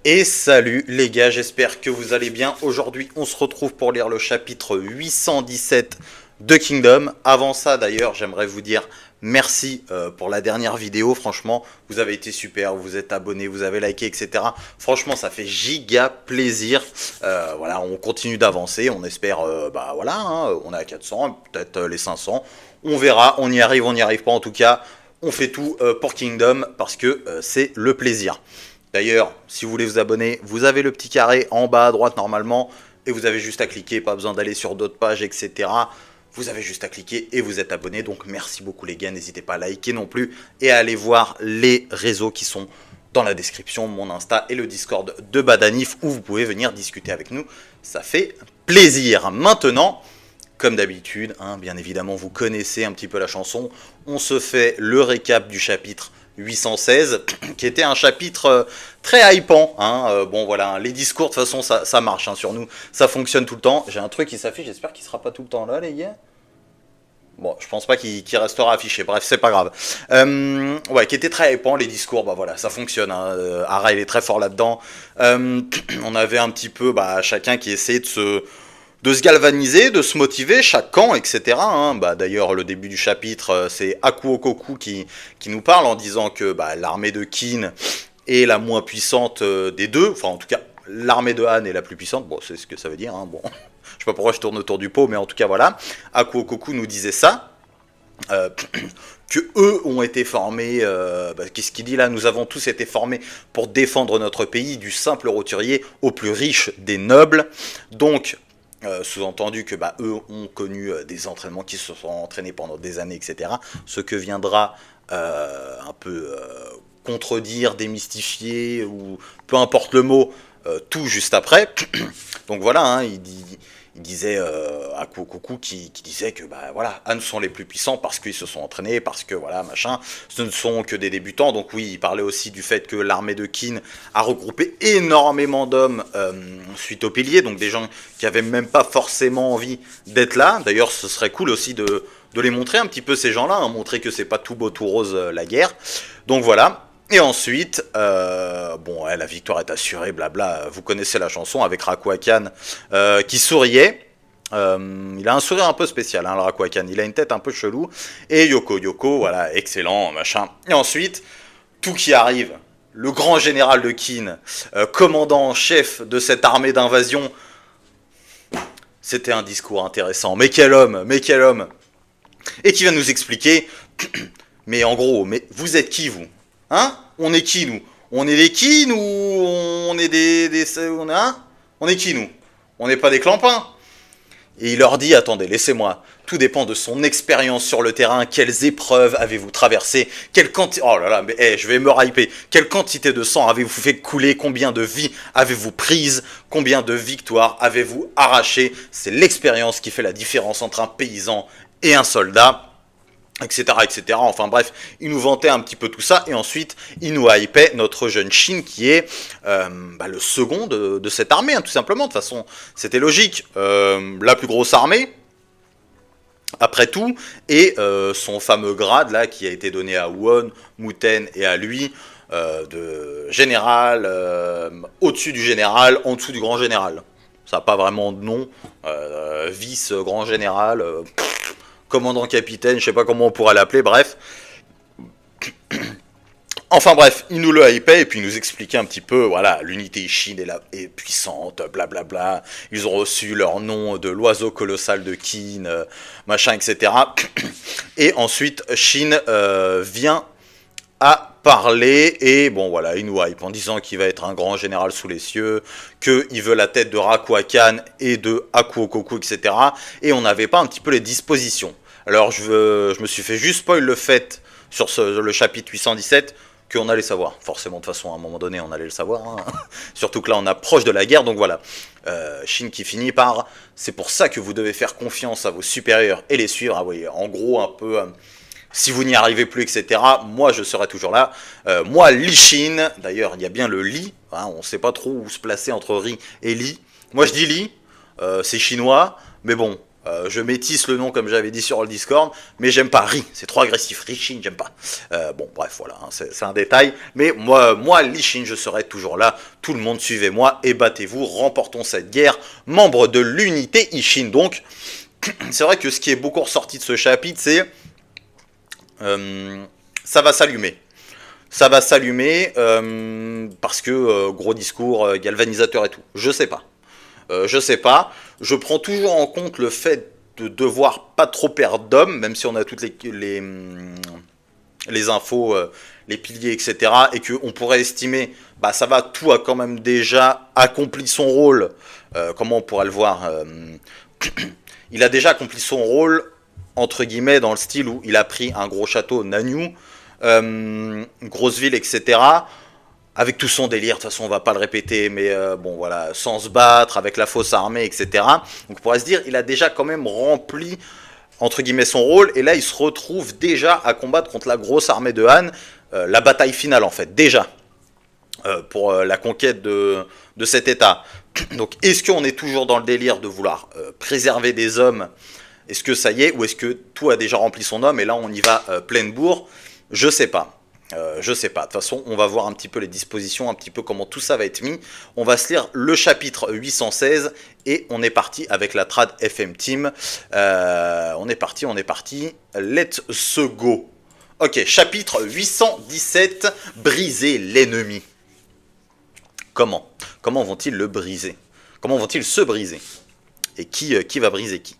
Et salut les gars, j'espère que vous allez bien. Aujourd'hui, on se retrouve pour lire le chapitre 817 de Kingdom. Avant ça, d'ailleurs, j'aimerais vous dire merci pour la dernière vidéo. Franchement, vous avez été super, vous êtes abonnés, vous avez liké, etc. Franchement, ça fait giga plaisir. Voilà, on continue d'avancer. On espère, bah voilà, hein, on est à 400, peut-être les 500. On verra, on y arrive pas en tout cas. On fait tout pour Kingdom parce que c'est le plaisir. D'ailleurs, si vous voulez vous abonner, vous avez le petit carré en bas à droite normalement, et vous avez juste à cliquer, pas besoin d'aller sur d'autres pages, etc. Vous avez juste à cliquer et vous êtes abonné, donc merci beaucoup les gars, n'hésitez pas à liker non plus, et à aller voir les réseaux qui sont dans la description, mon Insta et le Discord de Badanif, où vous pouvez venir discuter avec nous, ça fait plaisir. Maintenant, comme d'habitude, hein, bien évidemment vous connaissez un petit peu la chanson, on se fait le récap du chapitre 816, qui était un chapitre très hypant. Hein. Bon voilà, les discours de toute façon ça marche hein, sur nous, ça fonctionne tout le temps. J'ai un truc qui s'affiche, j'espère qu'il sera pas tout le temps là les gars. Bon, je pense pas qu'il restera affiché, bref, c'est pas grave. Ouais, qui était très hypant, les discours, bah voilà, ça fonctionne. Hein. Ara, il est très fort là-dedans. On avait un petit peu chacun qui essayait de se galvaniser, de se motiver, chaque camp, etc. Hein. Bah, d'ailleurs, le début du chapitre, c'est Akuokoku qui nous parle en disant que l'armée de Kin est la moins puissante des deux. Enfin, en tout cas, l'armée de Han est la plus puissante. Bon, c'est ce que ça veut dire. Hein. Bon, je sais pas pourquoi je tourne autour du pot, mais en tout cas, voilà. Akuokoku nous disait ça. Que eux ont été formés, qu'est-ce qu'il dit là? Nous avons tous été formés pour défendre notre pays, du simple roturier au plus riche des nobles. Donc, sous-entendu que eux ont connu des entraînements qui se sont entraînés pendant des années, etc. Ce que viendra un peu contredire, démystifier, ou peu importe le mot, tout juste après. Donc voilà, hein, il disait à Kuokoku qui disait que voilà, Han sont les plus puissants parce qu'ils se sont entraînés, parce que voilà, machin, ce ne sont que des débutants. Donc oui, il parlait aussi du fait que l'armée de Kin a regroupé énormément d'hommes suite au pilier, donc des gens qui avaient même pas forcément envie d'être là. D'ailleurs, ce serait cool aussi de les montrer un petit peu ces gens-là, hein, montrer que c'est pas tout beau tout rose la guerre. Donc voilà. Et ensuite, la victoire est assurée, blabla. Vous connaissez la chanson avec Rakuakan qui souriait. Il a un sourire un peu spécial, hein, le Rakuakan. Il a une tête un peu chelou. Et Yoko, voilà, excellent, machin. Et ensuite, tout qui arrive. Le grand général de Kin, commandant en chef de cette armée d'invasion. C'était un discours intéressant. Mais quel homme, mais quel homme. Et qui va nous expliquer, mais en gros, mais vous êtes qui vous? Hein? On est qui nous? On est des Kin ou on est on est qui nous? On n'est pas des clampins. Et il leur dit, attendez, laissez-moi, tout dépend de son expérience sur le terrain, quelles épreuves avez-vous traversées, quelle quantité, oh là là, mais je vais me hyper, quelle quantité de sang avez-vous fait couler, combien de vies avez-vous prises, combien de victoires avez-vous arrachées, c'est l'expérience qui fait la différence entre un paysan et un soldat, etc., etc. Enfin bref, il nous vantait un petit peu tout ça, et ensuite, il nous hypait notre jeune Shin, qui est le second de cette armée, hein, tout simplement. De toute façon, c'était logique. La plus grosse armée, après tout, et son fameux grade, là, qui a été donné à Won, Muten et à lui, de général, au-dessus du général, en dessous du grand général. Ça n'a pas vraiment de nom. Vice-grand général... commandant capitaine, je sais pas comment on pourra l'appeler, bref. Enfin bref, il nous le hypait et puis il nous expliquait un petit peu, voilà, l'unité Shin est puissante, blablabla. Ils ont reçu leur nom de l'oiseau colossal de Kin, machin, etc. Et ensuite, Shin vient à parler et bon voilà, il nous hype en disant qu'il va être un grand général sous les cieux, qu'il veut la tête de Rakuakan et de Akuokoku, etc. Et on n'avait pas un petit peu les dispositions. Alors je me suis fait juste spoil le fait sur le chapitre 817 qu'on allait savoir. Forcément, de toute façon, à un moment donné, on allait le savoir. Hein. Surtout que là, on approche de la guerre, donc voilà. Shin qui finit par « C'est pour ça que vous devez faire confiance à vos supérieurs et les suivre. » Ah oui, en gros, un peu... si vous n'y arrivez plus, etc., moi je serai toujours là. Moi, Li Shin, d'ailleurs, il y a bien le Li, hein, on ne sait pas trop où se placer entre Ri et Li. Moi je dis Li, c'est chinois, mais bon, Je métisse le nom comme j'avais dit sur le Discord, mais j'aime pas Ri, c'est trop agressif. Rishin, j'aime pas. Bon, bref, voilà, hein, c'est un détail. Mais moi, Lishin, je serai toujours là. Tout le monde, suivez-moi et battez-vous. Remportons cette guerre. Membre de l'unité Ishin. Donc, c'est vrai que ce qui est beaucoup ressorti de ce chapitre, c'est ça va s'allumer. Ça va s'allumer parce que gros discours, galvanisateur et tout. Je sais pas. Je sais pas. Je prends toujours en compte le fait de devoir pas trop perdre d'hommes, même si on a toutes les infos, les piliers, etc. Et qu'on pourrait estimer, bah ça va, tout a quand même déjà accompli son rôle. Comment on pourrait le voir il a déjà accompli son rôle, entre guillemets, dans le style où il a pris un gros château, Nanyu, une grosse ville, etc., avec tout son délire, de toute façon on va pas le répéter, mais bon voilà, sans se battre, avec la fausse armée, etc. Donc on pourrait se dire, il a déjà quand même rempli, entre guillemets, son rôle, et là il se retrouve déjà à combattre contre la grosse armée de Han, la bataille finale en fait, déjà, pour la conquête de cet état. Donc est-ce qu'on est toujours dans le délire de vouloir préserver des hommes? Est-ce que ça y est, ou est-ce que tout a déjà rempli son homme, et là on y va pleine bourre? Je sais pas. Je sais pas, de toute façon on va voir un petit peu les dispositions, un petit peu comment tout ça va être mis. On va se lire le chapitre 816 et on est parti avec la trad FM Team. On est parti, let's go. Ok, chapitre 817, briser l'ennemi. Comment vont-ils le briser? Comment vont-ils se briser? Et qui va briser qui?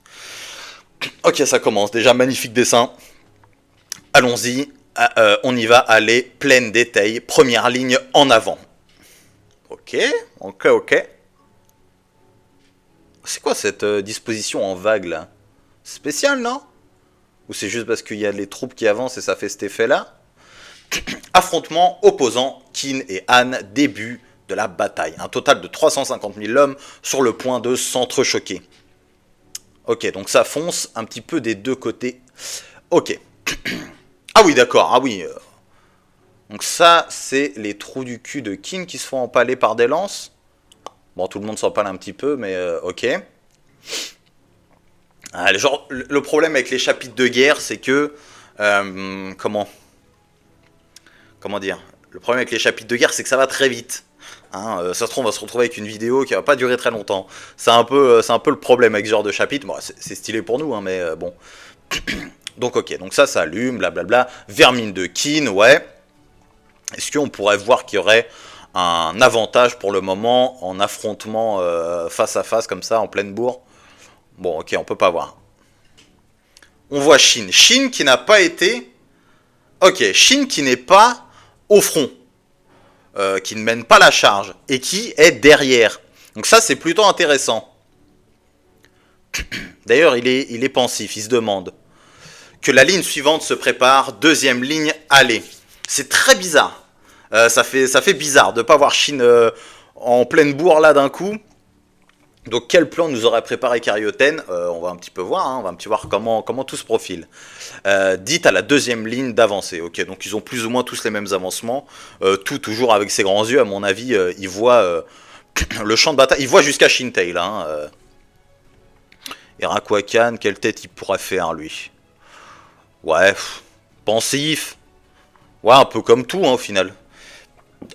Ok, ça commence, déjà magnifique dessin. Allons-y. On y va, aller, plein détail, première ligne en avant. Ok. C'est quoi cette disposition en vague là? Spécial, non? Ou c'est juste parce qu'il y a les troupes qui avancent et ça fait cet effet là? Affrontement opposant, Qin et Han, début de la bataille. Un total de 350 000 hommes sur le point de s'entrechoquer. Ok, donc ça fonce un petit peu des deux côtés. Ok. Ah oui, d'accord, ah oui. Donc ça, c'est les trous du cul de Qin qui se font empaler par des lances. Bon, tout le monde s'empale un petit peu, mais ok. Ah, genre, le problème avec les chapitres de guerre, c'est que... comment dire? Le problème avec les chapitres de guerre, c'est que ça va très vite. Hein, ça se trouve, on va se retrouver avec une vidéo qui va pas durer très longtemps. C'est un peu le problème avec ce genre de chapitre. Bon, c'est stylé pour nous, hein, mais bon... Donc ok, donc ça allume, blablabla. Vermine de Qin, ouais. Est-ce qu'on pourrait voir qu'il y aurait un avantage pour le moment en affrontement face à face comme ça, en pleine bourre? Bon, ok, on peut pas voir. On voit Shin. Shin qui n'a pas été... Ok, Shin qui n'est pas au front. Qui ne mène pas la charge. Et qui est derrière. Donc ça, c'est plutôt intéressant. D'ailleurs, il est pensif, il se demande. Que la ligne suivante se prépare, deuxième ligne, allez. C'est très bizarre. Ça fait bizarre de ne pas voir Shin en pleine bourre là d'un coup. Donc quel plan nous aurait préparé Karyoten? On va un petit peu voir, hein, on va un petit voir comment tout se profile. Dites à la deuxième ligne d'avancer. Ok, donc ils ont plus ou moins tous les mêmes avancements. Tout toujours avec ses grands yeux, à mon avis, ils voient le champ de bataille. Ils voient jusqu'à Shintail. Hein, Irakwakan, quelle tête il pourrait faire lui? Ouais, pensif. Ouais, un peu comme tout, hein, au final.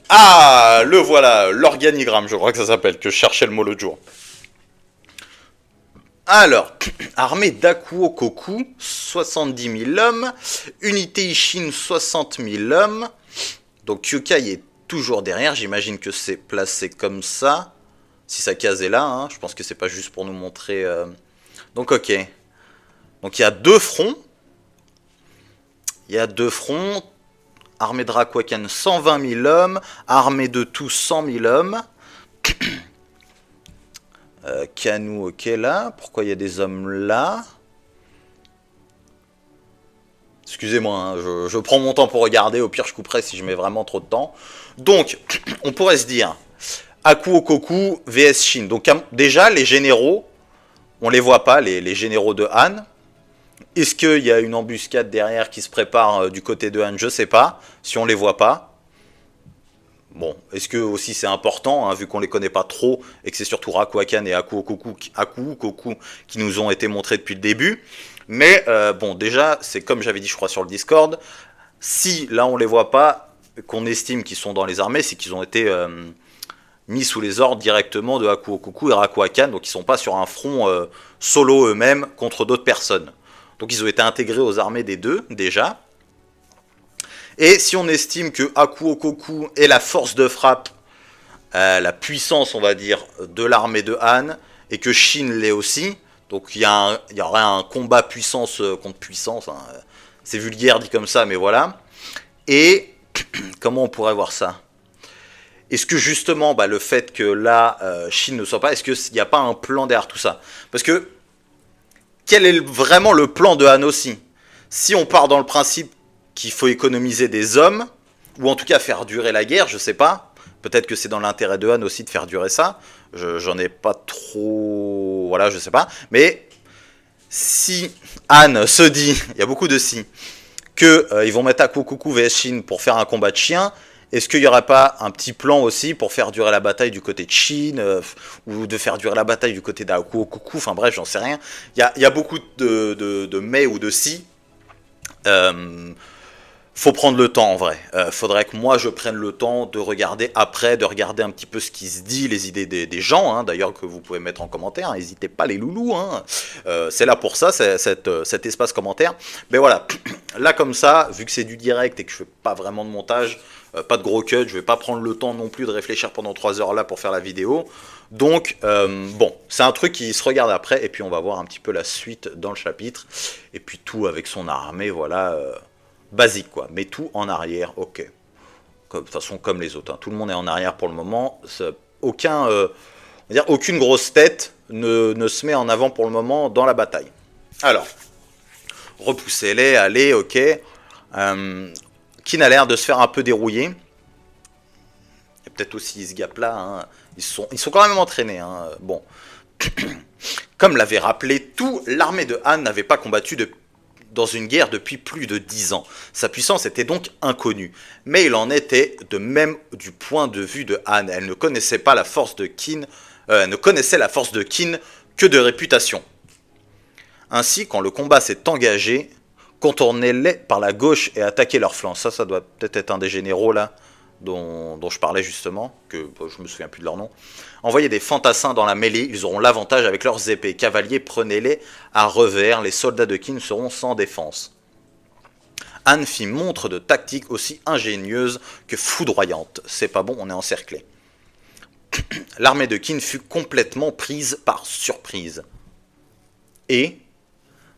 Ah, le voilà, l'organigramme, je crois que ça s'appelle, que je cherchais le mot l'autre jour. Alors, armée d'Akuo Koku, 70 000 hommes. Unité Ishin, 60 000 hommes. Donc Kyukai est toujours derrière, j'imagine que c'est placé comme ça. Si sa case est là, hein, je pense que c'est pas juste pour nous montrer... Donc ok. Donc il y a deux fronts. Il y a deux fronts. Armée de Rakwakan, 120 000 hommes. Armée de tous, 100 000 hommes. Kanu, ok, là. Pourquoi il y a des hommes là? Excusez-moi, hein, je prends mon temps pour regarder. Au pire, je couperai si je mets vraiment trop de temps. Donc, on pourrait se dire... Akuo Koku vs Shin. Donc, déjà, les généraux, on les voit pas, les généraux de Han. Est-ce qu'il y a une embuscade derrière qui se prépare du côté de Han? Je sais pas, si on les voit pas. Bon, est-ce que aussi c'est important, hein, vu qu'on les connaît pas trop, et que c'est surtout Rakuakan et Akuokoku qui nous ont été montrés depuis le début. Mais bon, déjà, c'est comme j'avais dit, je crois, sur le Discord, si là on les voit pas, qu'on estime qu'ils sont dans les armées, c'est qu'ils ont été mis sous les ordres directement de Akuokoku et Rakuakan, donc ils sont pas sur un front solo eux-mêmes contre d'autres personnes. Donc ils ont été intégrés aux armées des deux, déjà. Et si on estime que Akuokoku est la force de frappe, la puissance, on va dire, de l'armée de Han, et que Shin l'est aussi, donc il y aurait un combat puissance contre puissance, hein. C'est vulgaire dit comme ça, mais voilà. Et comment on pourrait voir ça? Est-ce que justement, le fait que là, Shin ne soit pas, est-ce qu'il n'y a pas un plan derrière tout ça? Parce que, quel est vraiment le plan de Han aussi? Si on part dans le principe qu'il faut économiser des hommes, ou en tout cas faire durer la guerre, je sais pas. Peut-être que c'est dans l'intérêt de Han aussi de faire durer ça. J'en ai pas trop... Voilà, je sais pas. Mais si Han se dit, il y a beaucoup de si, qu'ils vont mettre Akuokoku vs Shin pour faire un combat de chien, est-ce qu'il n'y aurait pas un petit plan aussi pour faire durer la bataille du côté de Shin, ou de faire durer la bataille du côté d'Akuokoku, enfin bref, j'en sais rien. Il y a beaucoup de mais ou de si. Faut prendre le temps en vrai. Faudrait que moi je prenne le temps de regarder après, de regarder un petit peu ce qui se dit, les idées des gens, hein, d'ailleurs que vous pouvez mettre en commentaire, n'hésitez pas les loulous, hein. C'est là pour ça, cet espace commentaire. Mais voilà, là comme ça, vu que c'est du direct et que je fais pas vraiment de montage, pas de gros cut, je vais pas prendre le temps non plus de réfléchir pendant 3 heures là pour faire la vidéo. Donc bon, c'est un truc qui se regarde après, et puis on va voir un petit peu la suite dans le chapitre, et puis tout avec son armée, voilà... basique quoi, mais tout en arrière, ok. De toute façon, comme les autres, hein. Tout le monde est en arrière pour le moment. Aucune grosse tête ne se met en avant pour le moment dans la bataille. Alors, repoussez-les, allez, ok. Kin a l'air de se faire un peu dérouiller. Et peut-être aussi ce gap-là, hein. Ils sont quand même entraînés, hein. Bon. Comme l'avait rappelé, tout l'armée de Han n'avait pas combattu dans une guerre depuis plus de 10 ans. Sa puissance était donc inconnue. Mais il en était de même du point de vue de Han. Elle ne connaissait pas la force de Kin, ne connaissait la force de Kin que de réputation. Ainsi, quand le combat s'est engagé, contournez-les par la gauche et attaquez leur flanc. Ça doit peut-être être un des généraux là, dont je parlais justement, que je me souviens plus de leur nom. Envoyez des fantassins dans la mêlée, ils auront l'avantage avec leurs épées. Cavaliers, prenez-les à revers, les soldats de Kin seront sans défense. Han fit montre de tactique aussi ingénieuse que foudroyante. C'est pas bon, on est encerclé. L'armée de Kin fut complètement prise par surprise. Et,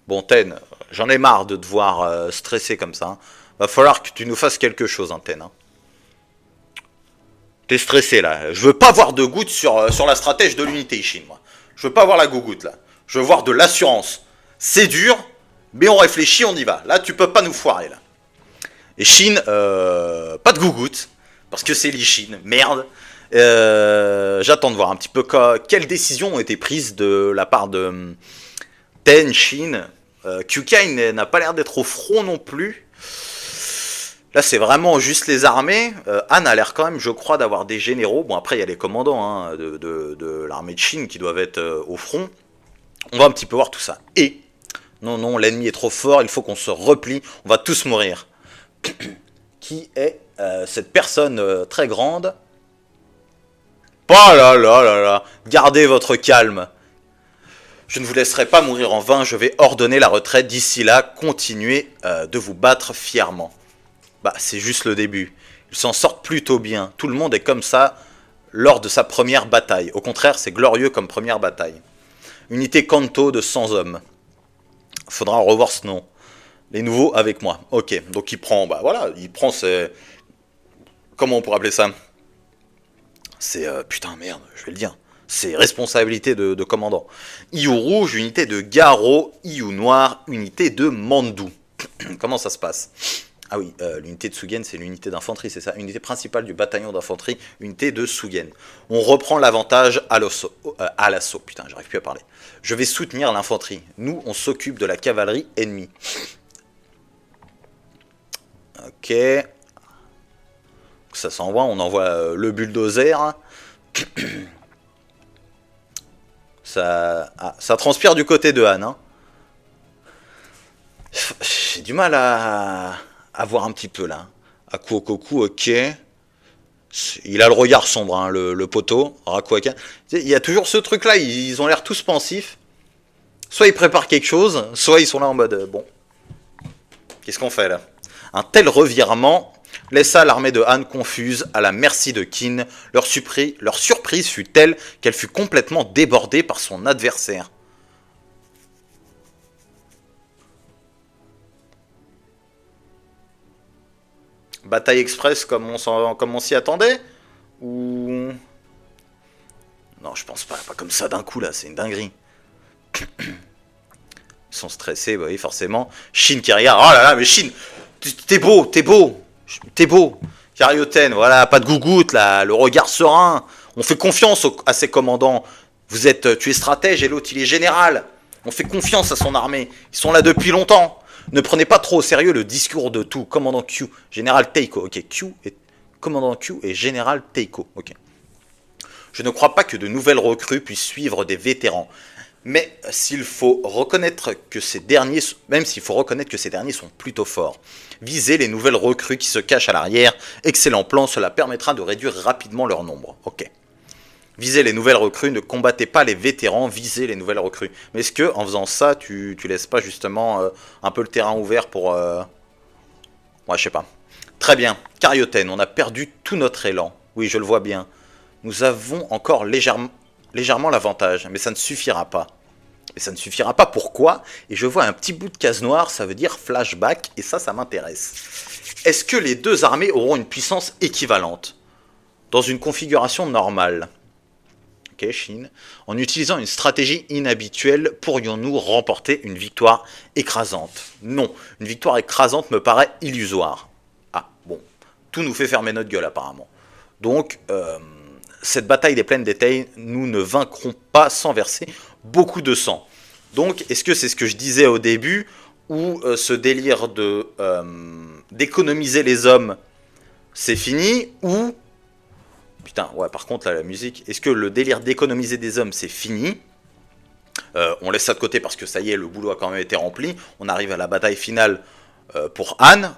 bon Ten, j'en ai marre de te voir stresser comme ça, hein. Va falloir que tu nous fasses quelque chose, hein, Ten, hein. T'es stressé là. Je veux pas voir de goutte sur la stratège de l'unité Ishin, moi. Je veux pas voir la gougoute là. Je veux voir de l'assurance. C'est dur, mais on réfléchit, on y va. Là, tu peux pas nous foirer là. Et Shin, pas de gougoute, parce que c'est l'Ishin, merde. J'attends de voir un petit peu quelles décisions ont été prises de la part de Ten, Shin. Kyukai n'a pas l'air d'être au front non plus. Là, c'est vraiment juste les armées. Han a l'air quand même, je crois, d'avoir des généraux. Bon, après, il y a les commandants, hein, de l'armée de Shin qui doivent être au front. On va un petit peu voir tout ça. Et, non, l'ennemi est trop fort, il faut qu'on se replie. On va tous mourir. Qui est cette personne très grande? Oh là là là là. Gardez votre calme. Je ne vous laisserai pas mourir en vain. Je vais ordonner la retraite. D'ici là, continuez de vous battre fièrement. Bah, c'est juste le début. Ils s'en sortent plutôt bien. Tout le monde est comme ça lors de sa première bataille. Au contraire, c'est glorieux comme première bataille. Unité Kanto de 100 hommes. Faudra revoir ce nom. Les nouveaux avec moi. Ok, donc il prend, il prend ses... Comment on pourrait appeler ça? C'est, putain, merde, je vais le dire. C'est responsabilité de commandant. Iu rouge, unité de Garo. Iu noir, unité de Mandu. Comment ça se passe? Ah oui, l'unité de Sugen, c'est l'unité d'infanterie, c'est ça. Unité principale du bataillon d'infanterie, unité de Sugen. On reprend l'avantage à l'assaut. Putain, j'arrive plus à parler. Je vais soutenir l'infanterie. Nous, on s'occupe de la cavalerie ennemie. Ok. Ça s'envoie, on envoie le bulldozer. Ça transpire du côté de Han. Hein. J'ai du mal à voir un petit peu là. Akuokoku, ok. Il a le regard sombre, hein, le poteau. Rakuaka. Il y a toujours ce truc là, ils ont l'air tous pensifs. Soit ils préparent quelque chose, soit ils sont là en mode bon. Qu'est-ce qu'on fait là? Un tel revirement laissa l'armée de Han confuse, à la merci de Qin. Leur surprise fut telle qu'elle fut complètement débordée par son adversaire. Bataille express comme on s'y attendait? Ou... Non, je pense pas comme ça d'un coup là, c'est une dinguerie. Ils sont stressés, bah oui, forcément. Shin qui regarde, oh là là, mais Shin, t'es beau. Karyoten, voilà, pas de gougoute là, le regard serein. On fait confiance à ses commandants. Tu es stratège et l'autre il est général. On fait confiance à son armée. Ils sont là depuis longtemps. Ne prenez pas trop au sérieux le discours de tout. Commandant Q, général Teiko. Ok, commandant Q et général Teiko. Ok. Je ne crois pas que de nouvelles recrues puissent suivre des vétérans. Mais s'il faut reconnaître que ces derniers, sont plutôt forts. Visez les nouvelles recrues qui se cachent à l'arrière. Excellent plan, cela permettra de réduire rapidement leur nombre. Ok. Visez les nouvelles recrues, ne combattez pas les vétérans, visez les nouvelles recrues. Mais est-ce que en faisant ça, tu laisses pas justement un peu le terrain ouvert pour... Ouais, je sais pas. Très bien. Karyoten, on a perdu tout notre élan. Oui, je le vois bien. Nous avons encore légèrement l'avantage, mais ça ne suffira pas. Et ça ne suffira pas, pourquoi? Et je vois un petit bout de case noire, ça veut dire flashback, et ça m'intéresse. Est-ce que les deux armées auront une puissance équivalente dans une configuration normale? Ok, Shin. En utilisant une stratégie inhabituelle, pourrions-nous remporter une victoire écrasante? Non, une victoire écrasante me paraît illusoire. Ah, bon, tout nous fait fermer notre gueule apparemment. Donc, cette bataille des plaines d'été, nous ne vaincrons pas sans verser beaucoup de sang. Donc, est-ce que c'est ce que je disais au début, ou ce délire d'économiser les hommes, c'est fini, ou... Putain, ouais, par contre, là, la musique, est-ce que le délire d'économiser des hommes, c'est fini? On laisse ça de côté parce que ça y est, le boulot a quand même été rempli. On arrive à la bataille finale pour Han.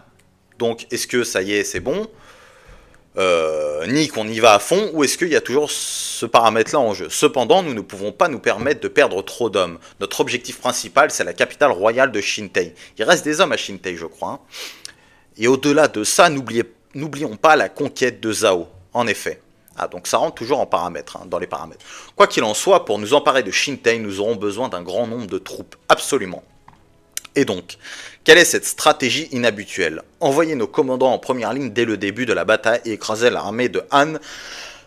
Donc, est-ce que ça y est, c'est bon? Nick, on y va à fond, ou est-ce qu'il y a toujours ce paramètre-là en jeu? Cependant, nous ne pouvons pas nous permettre de perdre trop d'hommes. Notre objectif principal, c'est la capitale royale de Shintei. Il reste des hommes à Shintei, je crois. Hein. Et au-delà de ça, n'oublions pas la conquête de Zhao. En effet. Ah, donc ça rentre toujours en paramètres, hein, dans les paramètres. Quoi qu'il en soit, pour nous emparer de Shintei, nous aurons besoin d'un grand nombre de troupes. Absolument. Et donc, quelle est cette stratégie inhabituelle? Envoyer nos commandants en première ligne dès le début de la bataille et écraser l'armée de Han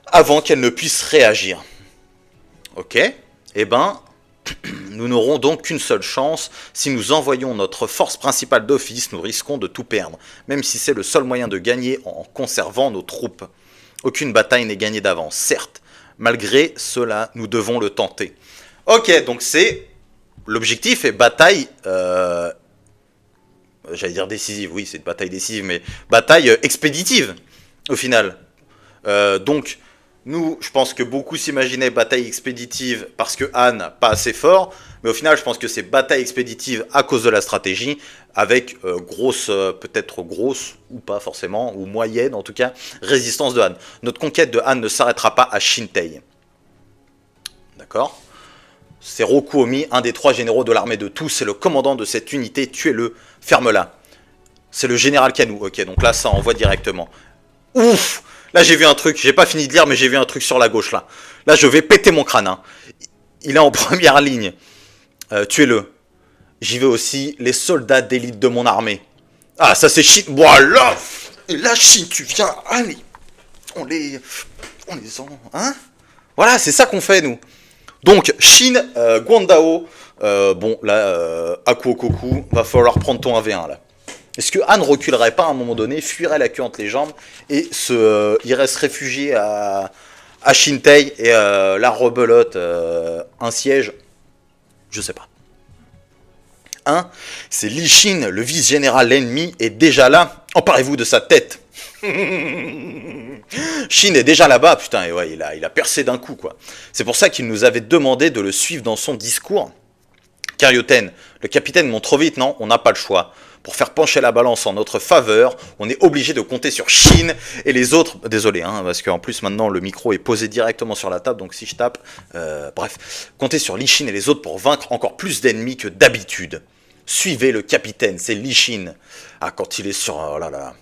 avant qu'elle ne puisse réagir. Ok. Eh ben, nous n'aurons donc qu'une seule chance. Si nous envoyons notre force principale d'office, nous risquons de tout perdre, même si c'est le seul moyen de gagner en conservant nos troupes. Aucune bataille n'est gagnée d'avance, certes. Malgré cela, nous devons le tenter. Ok, donc c'est... L'objectif est bataille... J'allais dire décisive, oui, c'est une bataille décisive, mais bataille expéditive, au final. Donc, nous, je pense que beaucoup s'imaginaient bataille expéditive parce que Han, pas assez fort, mais au final, je pense que c'est bataille expéditive à cause de la stratégie, avec peut-être grosse, ou pas forcément, ou moyenne en tout cas, résistance de Han. Notre conquête de Han ne s'arrêtera pas à Shintei. D'accord? C'est Rokuomi, un des 3 généraux de l'armée de tous, c'est le commandant de cette unité, tuez-le, ferme-la. C'est le général Kanu, ok, donc là ça envoie directement. Ouf! Là j'ai vu un truc, j'ai pas fini de lire, mais j'ai vu un truc sur la gauche là. Là je vais péter mon crâne. Hein. Il est en première ligne. Tuez-le. J'y vais aussi, les soldats d'élite de mon armée. Ah, ça c'est Shin. Voilà! Et là, Shin, tu viens. Allez! On les Hein? Voilà, c'est ça qu'on fait, nous. Donc, Shin, Guandao. Bon, là, Akuokoku, va falloir prendre ton 1v1, là. Est-ce que Han reculerait pas à un moment donné, fuirait la queue entre les jambes et irait se réfugier à Shintei et la rebelote un siège? Je sais pas. Hein? C'est Li Shin, le vice-général ennemi, est déjà là. Emparez-vous de sa tête. Shin est déjà là-bas, putain, et ouais, il a percé d'un coup, quoi. C'est pour ça qu'il nous avait demandé de le suivre dans son discours. Karyoten, le capitaine monte trop vite, non? On n'a pas le choix. Pour faire pencher la balance en notre faveur, on est obligé de compter sur Shin et les autres. Désolé, hein, parce qu'en plus maintenant le micro est posé directement sur la table, donc si je tape, bref, comptez sur Li Shin et les autres pour vaincre encore plus d'ennemis que d'habitude. Suivez le capitaine, c'est Li Shin. Ah, quand il est sur... Oh là là.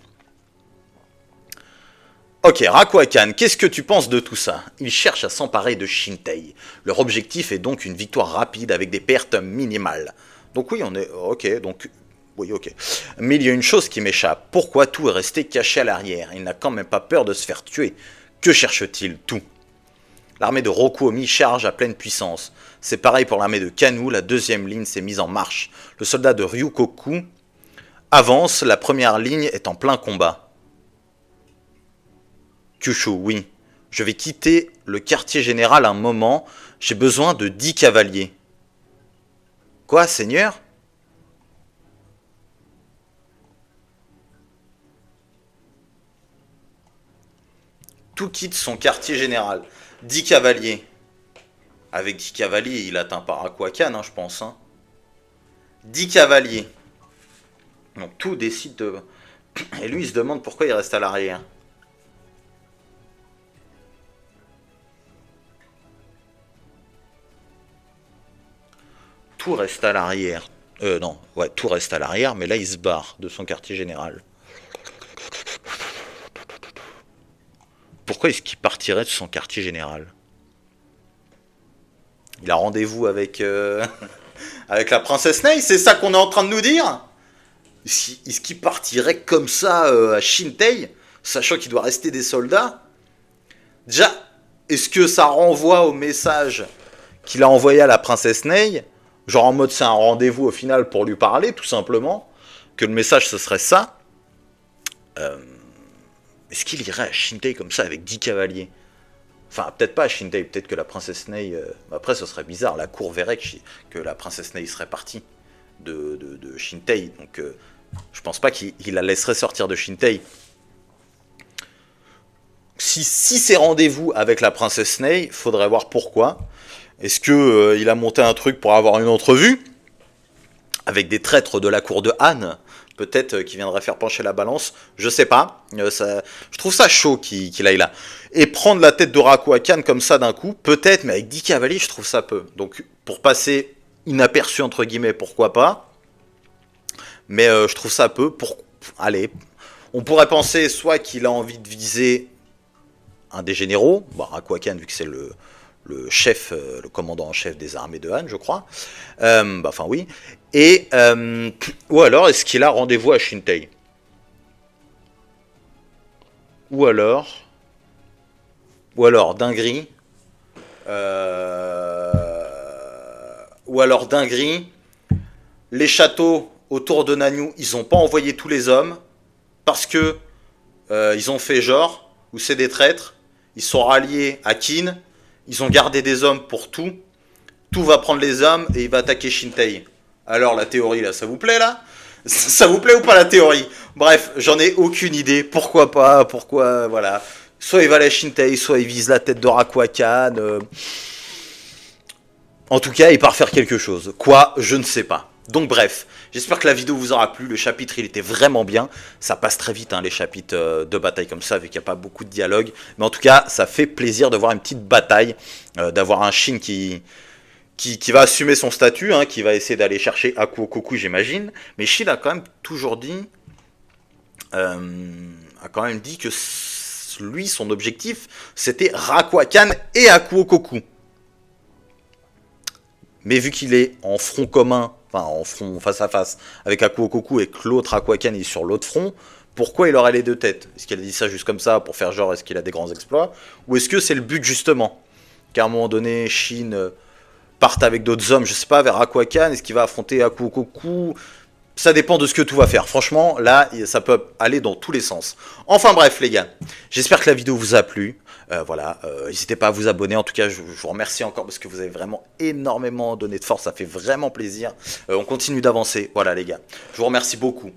Ok, Rakwakan, qu'est-ce que tu penses de tout ça? Ils cherchent à s'emparer de Shintei. Leur objectif est donc une victoire rapide avec des pertes minimales. Donc oui, on est... Ok, donc... Oui, ok. Mais il y a une chose qui m'échappe. Pourquoi tout est resté caché à l'arrière? Il n'a quand même pas peur de se faire tuer. Que cherche-t-il? Tout. L'armée de Rokuomi charge à pleine puissance. C'est pareil pour l'armée de Kanu, la deuxième ligne s'est mise en marche. Le soldat de Ryukoku avance, la première ligne est en plein combat. Kyushu, oui. Je vais quitter le quartier général un moment. J'ai besoin de 10 cavaliers. Quoi, seigneur? Tout quitte son quartier général. 10 cavaliers. Avec 10 cavaliers, il atteint pas Rakwakan, hein, je pense. Hein. 10 cavaliers. Donc tout décide de... Et lui, il se demande pourquoi il reste à l'arrière. Tout reste à l'arrière. Non, ouais, tout reste à l'arrière, mais là, il se barre de son quartier général. Pourquoi est-ce qu'il partirait de son quartier général? Il a rendez-vous avec, avec la princesse Nei, c'est ça qu'on est en train de nous dire? Est-ce qu'il partirait comme ça à Shintei, sachant qu'il doit rester des soldats? Déjà, est-ce que ça renvoie au message qu'il a envoyé à la princesse Nei? Genre en mode c'est un rendez-vous au final pour lui parler, tout simplement. Que le message ce serait ça. Est-ce qu'il irait à Shintei comme ça avec 10 cavaliers? Enfin, peut-être pas à Shintei, peut-être que la princesse Nei... Après, ce serait bizarre, la cour verrait que la princesse Nei serait partie de Shintei. Donc, je pense pas qu'il la laisserait sortir de Shintei. Si c'est rendez-vous avec la princesse Nei, faudrait voir pourquoi. Est-ce que il a monté un truc pour avoir une entrevue avec des traîtres de la cour de Han? Peut-être qu'il viendrait faire pencher la balance, je sais pas. Je trouve ça chaud qu'il aille là. Et prendre la tête de Rakwakan comme ça d'un coup, peut-être, mais avec 10 cavaliers, je trouve ça peu. Donc, pour passer inaperçu, entre guillemets, pourquoi pas. Mais je trouve ça peu. Allez, on pourrait penser soit qu'il a envie de viser un des généraux, bah, Rakwakan, vu que c'est le chef, le commandant en chef des armées de Han, je crois. Enfin, oui. Et, ou alors, est-ce qu'il a rendez-vous à Shintei? Ou alors, dinguerie. Ou alors, dinguerie. Les châteaux autour de Nanyue, ils n'ont pas envoyé tous les hommes. Parce que ils ont fait genre, ou c'est des traîtres. Ils sont ralliés à Kin. Ils ont gardé des hommes pour tout. Tout va prendre les hommes et il va attaquer Shintei. Alors la théorie là, ça vous plaît là? Ça vous plaît ou pas la théorie? Bref, j'en ai aucune idée. Pourquoi pas? Pourquoi? Voilà. Soit il va aller à Shintei, soit il vise la tête de Rakwakan. En tout cas, il part faire quelque chose. Quoi? Je ne sais pas. Donc bref, j'espère que la vidéo vous aura plu. Le chapitre, il était vraiment bien. Ça passe très vite, hein, les chapitres de bataille comme ça, vu qu'il n'y a pas beaucoup de dialogue. Mais en tout cas, ça fait plaisir de voir une petite bataille, d'avoir un Shin qui va assumer son statut, hein, qui va essayer d'aller chercher Akuokoku, j'imagine. Mais Shin a quand même toujours dit, que lui, son objectif, c'était Rakwakan et Akuokoku. Mais vu qu'il est en front commun, enfin en front face à face avec Akuokoku et que l'autre Rakwakan est sur l'autre front, pourquoi il aurait les deux têtes? Est-ce qu'il a dit ça juste comme ça pour faire genre est-ce qu'il a des grands exploits? Ou est-ce que c'est le but justement? Qu'à un moment donné, Shin parte avec d'autres hommes, je sais pas, vers Rakwakan, est-ce qu'il va affronter Akuokoku? Ça dépend de ce que tout va faire. Franchement, là, ça peut aller dans tous les sens. Enfin bref, les gars, j'espère que la vidéo vous a plu. Voilà, n'hésitez pas à vous abonner. En tout cas, je vous remercie encore parce que vous avez vraiment énormément donné de force. Ça fait vraiment plaisir. On continue d'avancer. Voilà, les gars, je vous remercie beaucoup.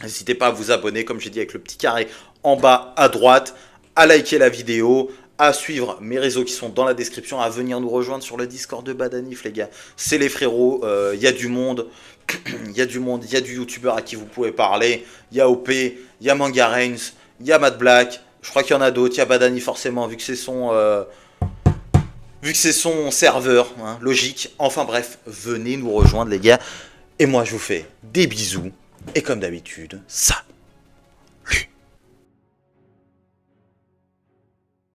N'hésitez pas à vous abonner, comme j'ai dit, avec le petit carré en bas à droite. à liker la vidéo, à suivre mes réseaux qui sont dans la description, à venir nous rejoindre sur le Discord de Badanif, les gars. C'est les frérots, il y a du monde, il y a du monde, il y a du youtubeur à qui vous pouvez parler, il y a OP, il y a Manga Reigns, il y a Matt Black, je crois qu'il y en a d'autres, il y a Badani forcément, vu que c'est son serveur, hein, logique. Enfin bref, venez nous rejoindre les gars. Et moi je vous fais des bisous. Et comme d'habitude, ça